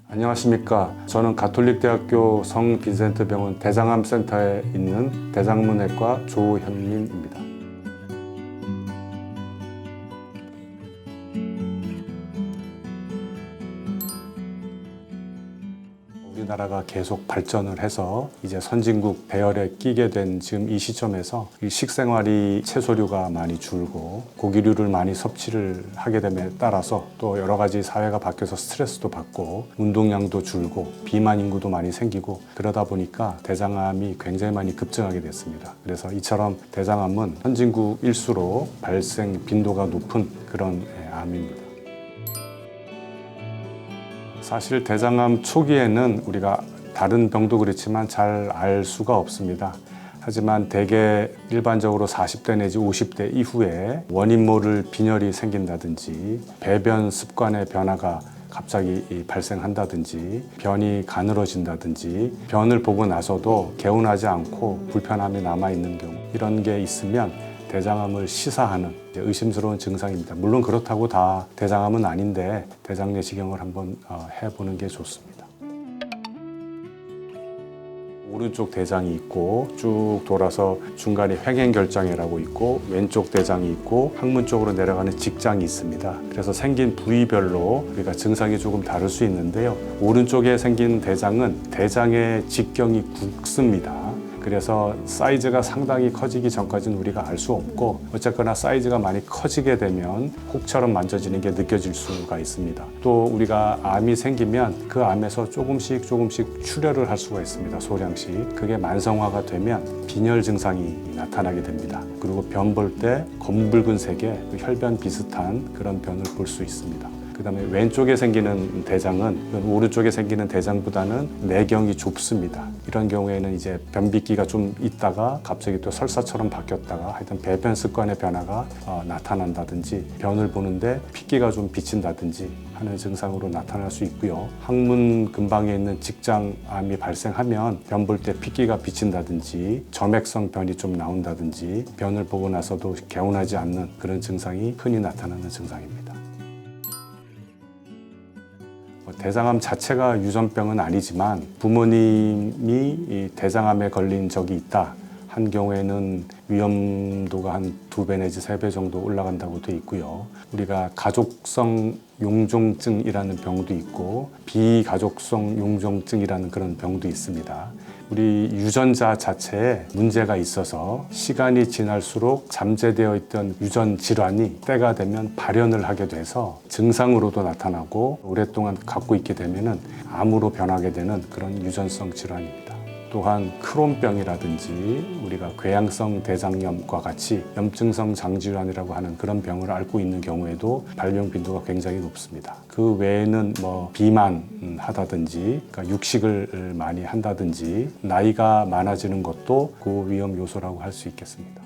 안녕하십니까. 저는 가톨릭대학교 성빈센트병원 대장암센터에 있는 대장문외과 조현민입니다. 우리나라가 계속 발전을 해서 이제 선진국 배열에 끼게 된 지금 이 시점에서 이 식생활이 채소류가 많이 줄고 고기류를 많이 섭취를 하게 됨에 따라서 또 여러 가지 사회가 바뀌어서 스트레스도 받고 운동량도 줄고 비만 인구도 많이 생기고 그러다 보니까 대장암이 굉장히 많이 급증하게 됐습니다. 그래서 이처럼 대장암은 선진국일수록 발생 빈도가 높은 그런 암입니다. 사실 대장암 초기에는 우리가 다른 병도 그렇지만 잘 알 수가 없습니다. 하지만 대개 일반적으로 40대 내지 50대 이후에 원인 모를 빈혈이 생긴다든지 배변 습관의 변화가 갑자기 발생한다든지 변이 가늘어진다든지 변을 보고 나서도 개운하지 않고 불편함이 남아있는 경우 이런 게 있으면 대장암을 시사하는 의심스러운 증상입니다. 물론 그렇다고 다 대장암은 아닌데 대장 내시경을 한번 해보는 게 좋습니다. 오른쪽 대장이 있고 쭉 돌아서 중간에 횡행결장이라고 있고 왼쪽 대장이 있고 항문 쪽으로 내려가는 직장이 있습니다. 그래서 생긴 부위별로 우리가 증상이 조금 다를 수 있는데요. 오른쪽에 생긴 대장은 대장의 직경이 굵습니다. 그래서 사이즈가 상당히 커지기 전까지는 우리가 알 수 없고 어쨌거나 사이즈가 많이 커지게 되면 혹처럼 만져지는 게 느껴질 수가 있습니다. 또 우리가 암이 생기면 그 암에서 조금씩 출혈을 할 수가 있습니다. 소량씩. 그게 만성화가 되면 빈혈 증상이 나타나게 됩니다. 그리고 변 볼 때 검붉은 색의 혈변 비슷한 그런 변을 볼 수 있습니다. 그 다음에 왼쪽에 생기는 대장은 오른쪽에 생기는 대장보다는 내경이 좁습니다. 이런 경우에는 이제 변비기가 좀 있다가 갑자기 또 설사처럼 바뀌었다가 하여튼 배변 습관의 변화가 나타난다든지 변을 보는데 핏기가 좀 비친다든지 하는 증상으로 나타날 수 있고요. 항문 근방에 있는 직장암이 발생하면 변 볼 때 핏기가 비친다든지 점액성 변이 좀 나온다든지 변을 보고 나서도 개운하지 않는 그런 증상이 흔히 나타나는 증상입니다. 대장암 자체가 유전병은 아니지만 부모님이 이 대장암에 걸린 적이 있다 한 경우에는 위험도가 한 2배 내지 3배 정도 올라간다고 돼 있고요. 우리가 가족성 용종증이라는 병도 있고 비가족성 용종증이라는 그런 병도 있습니다. 우리 유전자 자체에 문제가 있어서 시간이 지날수록 잠재되어 있던 유전 질환이 때가 되면 발현을 하게 돼서 증상으로도 나타나고 오랫동안 갖고 있게 되면은 암으로 변하게 되는 그런 유전성 질환입니다. 또한 크론병이라든지 우리가 궤양성 대장염과 같이 염증성 장질환이라고 하는 그런 병을 앓고 있는 경우에도 발병 빈도가 굉장히 높습니다. 그 외에는 비만하다든지 그러니까 육식을 많이 한다든지 나이가 많아지는 것도 고위험 요소라고 할 수 있겠습니다.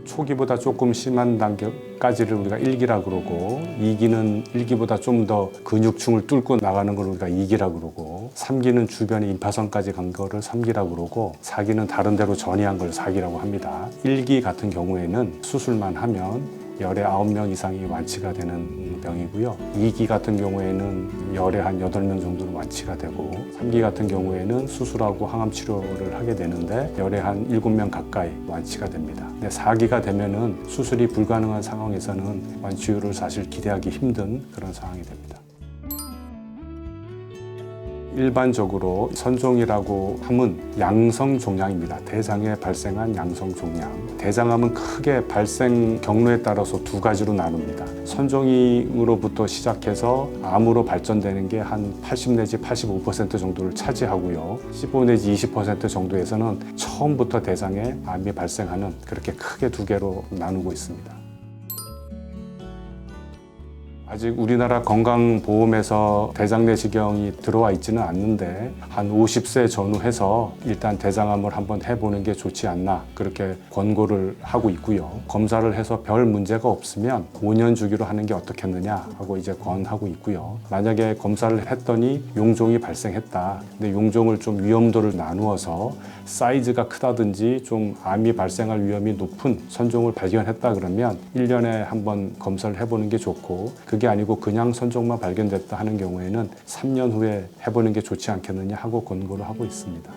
초기보다 조금 심한 단계까지를 우리가 1기라 그러고 2기는 1기보다 좀 더 근육층을 뚫고 나가는 걸 우리가 2기라 그러고 3기는 주변에 임파선까지 간 거를 3기라 그러고 4기는 다른 데로 전이한 걸 4기라고 합니다. 1기 같은 경우에는 수술만 하면 열에 9명 이상이 완치가 되는 병이고요. 2기 같은 경우에는 열에 한 8명 정도는 완치가 되고 3기 같은 경우에는 수술하고 항암 치료를 하게 되는데 열에 한 7명 가까이 완치가 됩니다. 근데 4기가 되면은 수술이 불가능한 상황에서는 완치율을 사실 기대하기 힘든 그런 상황이 됩니다. 일반적으로 선종이라고 함은 양성종양입니다. 대장에 발생한 양성종양. 대장암은 크게 발생 경로에 따라서 2가지로 나눕니다. 선종으로부터 시작해서 암으로 발전되는 게 한 80 내지 85% 정도를 차지하고요. 15 내지 20% 정도에서는 처음부터 대장에 암이 발생하는 그렇게 크게 2개로 나누고 있습니다. 아직 우리나라 건강보험에서 대장내시경이 들어와 있지는 않는데 한 50세 전후해서 일단 대장암을 한번 해보는 게 좋지 않나 그렇게 권고를 하고 있고요. 검사를 해서 별 문제가 없으면 5년 주기로 하는 게 어떻겠느냐 하고 이제 권하고 있고요. 만약에 검사를 했더니 용종이 발생했다. 근데 용종을 좀 위험도를 나누어서 사이즈가 크다든지 좀 암이 발생할 위험이 높은 선종을 발견했다 그러면 1년에 한번 검사를 해보는 게 좋고 그게 아니고 그냥 선종만 발견됐다 하는 경우에는 3년 후에 해보는 게 좋지 않겠느냐 하고 권고를 하고 있습니다.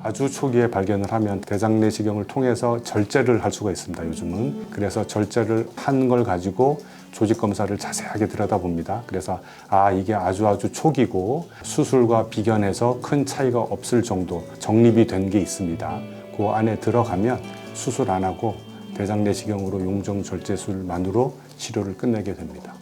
아주 초기에 발견을 하면 대장내시경을 통해서 절제를 할 수가 있습니다. 요즘은. 그래서 절제를 한 걸 가지고 조직검사를 자세하게 들여다봅니다. 그래서 이게 아주 초기고 수술과 비견해서 큰 차이가 없을 정도 정립이 된 게 있습니다. 그 안에 들어가면 수술 안 하고 대장내시경으로 용종 절제술만으로 치료를 끝내게 됩니다.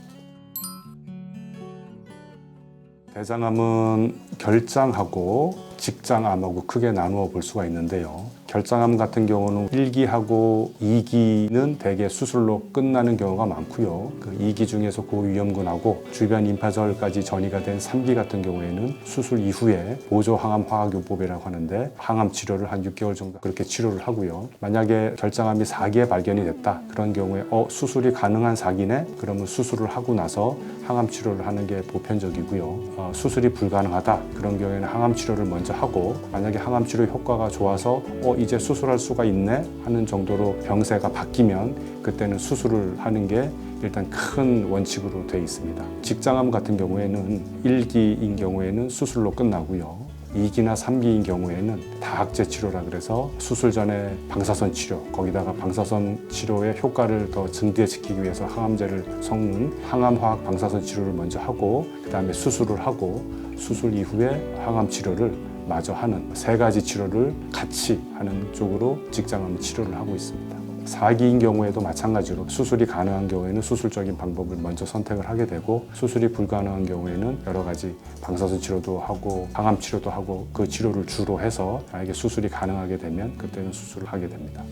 대장암은 결장하고 직장암하고 크게 나누어 볼 수가 있는데요. 결장암 같은 경우는 1기하고 2기는 대개 수술로 끝나는 경우가 많고요. 그 2기 중에서 고위험군하고 주변 임파절까지 전이가 된 3기 같은 경우에는 수술 이후에 보조 항암 화학요법이라고 하는데 항암 치료를 한 6개월 정도 그렇게 치료를 하고요. 만약에 결장암이 4기에 발견이 됐다. 그런 경우에 수술이 가능한 4기네? 그러면 수술을 하고 나서 항암 치료를 하는 게 보편적이고요. 수술이 불가능하다. 그런 경우에는 항암 치료를 먼저 하고 만약에 항암 치료 효과가 좋아서 이제 수술할 수가 있네 하는 정도로 병세가 바뀌면 그때는 수술을 하는 게 일단 큰 원칙으로 되어 있습니다. 직장암 같은 경우에는 1기인 경우에는 수술로 끝나고요. 2기나 3기인 경우에는 다학제 치료라 그래서 수술 전에 방사선 치료, 거기다가 방사선 치료의 효과를 더 증대시키기 위해서 항암제를 섞는 항암화학 방사선 치료를 먼저 하고 그 다음에 수술을 하고 수술 이후에 항암 치료를 마저 하는 3가지 치료를 같이 하는 쪽으로 직장암 치료를 하고 있습니다. 4기인 경우에도 마찬가지로 수술이 가능한 경우에는 수술적인 방법을 먼저 선택을 하게 되고 수술이 불가능한 경우에는 여러 가지 방사선 치료도 하고 항암 치료도 하고 그 치료를 주로 해서 만약에 수술이 가능하게 되면 그때는 수술을 하게 됩니다.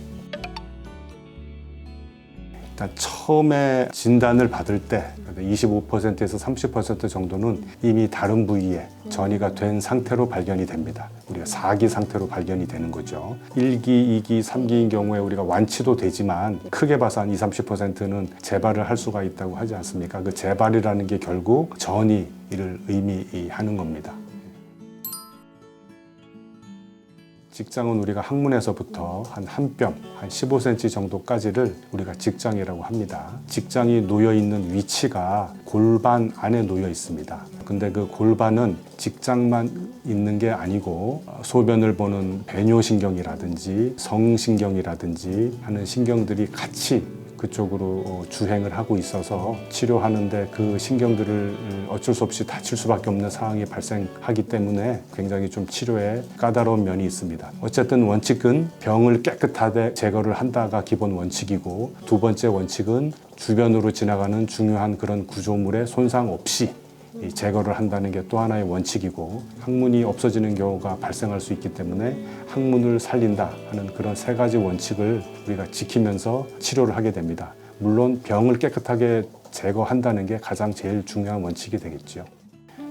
일단 처음에 진단을 받을 때 25%에서 30% 정도는 이미 다른 부위에 전이가 된 상태로 발견이 됩니다. 우리가 4기 상태로 발견이 되는 거죠. 1기, 2기, 3기인 경우에 우리가 완치도 되지만 크게 봐서 한 20, 30%는 재발을 할 수가 있다고 하지 않습니까? 그 재발이라는 게 결국 전이를 의미하는 겁니다. 직장은 우리가 학문에서부터 한 뼘, 한 15cm 정도까지를 우리가 직장이라고 합니다. 직장이 놓여 있는 위치가 골반 안에 놓여 있습니다. 근데 그 골반은 직장만 있는 게 아니고 소변을 보는 배뇨신경이라든지 성신경이라든지 하는 신경들이 같이 그쪽으로 주행을 하고 있어서 치료하는데 그 신경들을 어쩔 수 없이 다칠 수밖에 없는 상황이 발생하기 때문에 굉장히 좀 치료에 까다로운 면이 있습니다. 어쨌든 원칙은 병을 깨끗하게 제거를 한다가 기본 원칙이고 두 번째 원칙은 주변으로 지나가는 중요한 그런 구조물의 손상 없이 제거를 한다는 게 또 하나의 원칙이고 항문이 없어지는 경우가 발생할 수 있기 때문에 항문을 살린다 하는 그런 3가지 원칙을 우리가 지키면서 치료를 하게 됩니다. 물론 병을 깨끗하게 제거한다는 게 가장 제일 중요한 원칙이 되겠죠.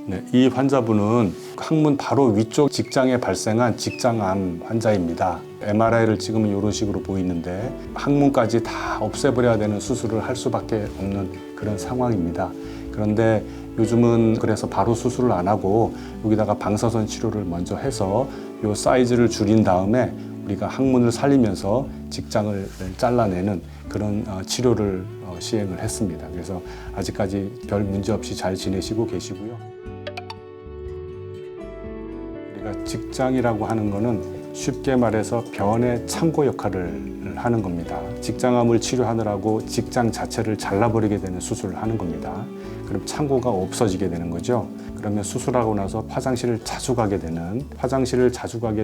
네, 이 환자분은 항문 바로 위쪽 직장에 발생한 직장암 환자입니다. MRI를 찍으면 이런 식으로 보이는데 항문까지 다 없애버려야 되는 수술을 할 수밖에 없는 그런 상황입니다. 그런데 요즘은 그래서 바로 수술을 안 하고 여기다가 방사선 치료를 먼저 해서 이 사이즈를 줄인 다음에 우리가 항문을 살리면서 직장을 잘라내는 그런 치료를 시행을 했습니다. 그래서 아직까지 별 문제 없이 잘 지내시고 계시고요. 우리가 직장이라고 하는 거는 쉽게 말해서 변의 창고 역할을 하는 겁니다. 직장암을 치료하느라고 직장 자체를 잘라버리게 되는 수술을 하는 겁니다. 그럼 창고가 없어지게 되는 거죠. 그러면 수술하고 나서 화장실을 자주 가게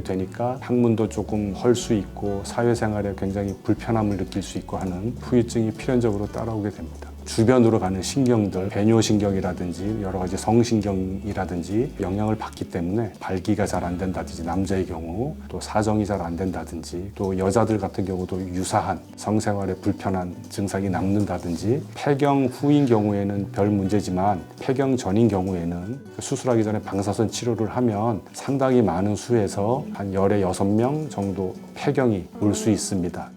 되니까 항문도 조금 헐 수 있고 사회생활에 굉장히 불편함을 느낄 수 있고 하는 후유증이 필연적으로 따라오게 됩니다. 주변으로 가는 신경들, 배뇨신경이라든지 여러 가지 성신경이라든지 영향을 받기 때문에 발기가 잘 안 된다든지 남자의 경우, 또 사정이 잘 안 된다든지, 또 여자들 같은 경우도 유사한 성생활에 불편한 증상이 남는다든지, 폐경 후인 경우에는 별 문제지만 폐경 전인 경우에는 수술하기 전에 방사선 치료를 하면 상당히 많은 수에서 한 열에 6명 정도 폐경이 올 수 있습니다.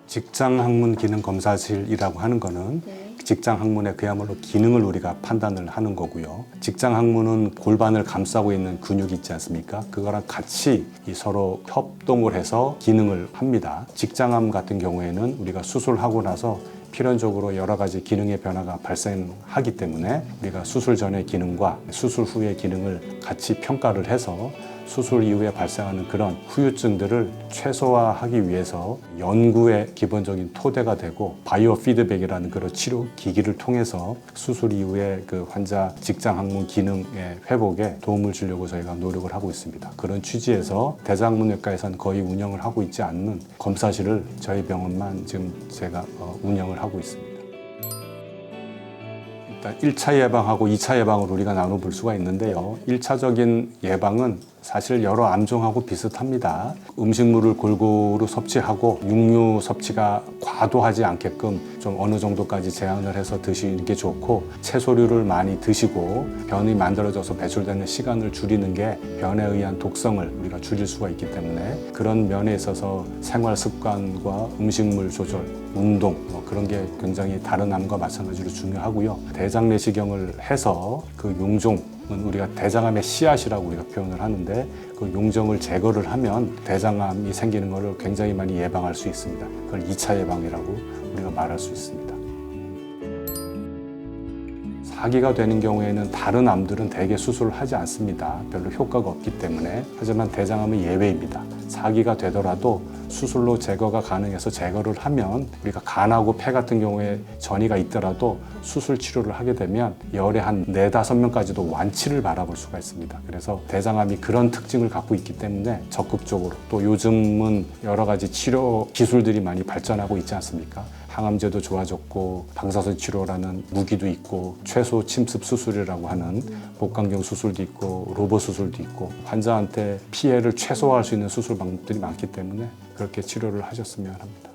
직장학문기능검사실이라고 하는 거는 직장학문의 그야말로 기능을 우리가 판단을 하는 거고요. 직장학문은 골반을 감싸고 있는 근육이 있지 않습니까? 그거랑 같이 서로 협동을 해서 기능을 합니다. 직장암 같은 경우에는 우리가 수술하고 나서 필연적으로 여러 가지 기능의 변화가 발생하기 때문에 우리가 수술 전의 기능과 수술 후의 기능을 같이 평가를 해서 수술 이후에 발생하는 그런 후유증들을 최소화하기 위해서 연구의 기본적인 토대가 되고 바이오 피드백이라는 그런 치료 기기를 통해서 수술 이후에 그 환자 직장 항문 기능의 회복에 도움을 주려고 저희가 노력을 하고 있습니다. 그런 취지에서 대장문외과에서는 거의 운영을 하고 있지 않는 검사실을 저희 병원만 지금 제가 운영을 하고 있습니다. 일단 1차 예방하고 2차 예방을 우리가 나눠볼 수가 있는데요. 1차적인 예방은 사실 여러 암종하고 비슷합니다. 음식물을 골고루 섭취하고 육류 섭취가 과도하지 않게끔 좀 어느 정도까지 제한을 해서 드시는 게 좋고, 채소류를 많이 드시고 변이 만들어져서 배출되는 시간을 줄이는 게 변에 의한 독성을 우리가 줄일 수가 있기 때문에 그런 면에 있어서 생활 습관과 음식물 조절, 운동 그런 게 굉장히 다른 암과 마찬가지로 중요하고요. 대장 내시경을 해서 그 용종은 우리가 대장암의 씨앗이라고 우리가 표현을 하는데, 그 용종을 제거를 하면 대장암이 생기는 것을 굉장히 많이 예방할 수 있습니다. 그걸 2차 예방이라고 우리가 말할 수 있습니다. 사기가 되는 경우에는 다른 암들은 대개 수술을 하지 않습니다. 별로 효과가 없기 때문에. 하지만 대장암은 예외입니다. 사기가 되더라도 수술로 제거가 가능해서 제거를 하면 우리가 간하고 폐 같은 경우에 전이가 있더라도 수술 치료를 하게 되면 열에 한 4, 5명까지도 완치를 바라볼 수가 있습니다. 그래서 대장암이 그런 특징을 갖고 있기 때문에 적극적으로, 또 요즘은 여러 가지 치료 기술들이 많이 발전하고 있지 않습니까? 항암제도 좋아졌고 방사선 치료라는 무기도 있고 최소 침습 수술이라고 하는 복강경 수술도 있고 로봇 수술도 있고 환자한테 피해를 최소화할 수 있는 수술 방법들이 많기 때문에 그렇게 치료를 하셨으면 합니다.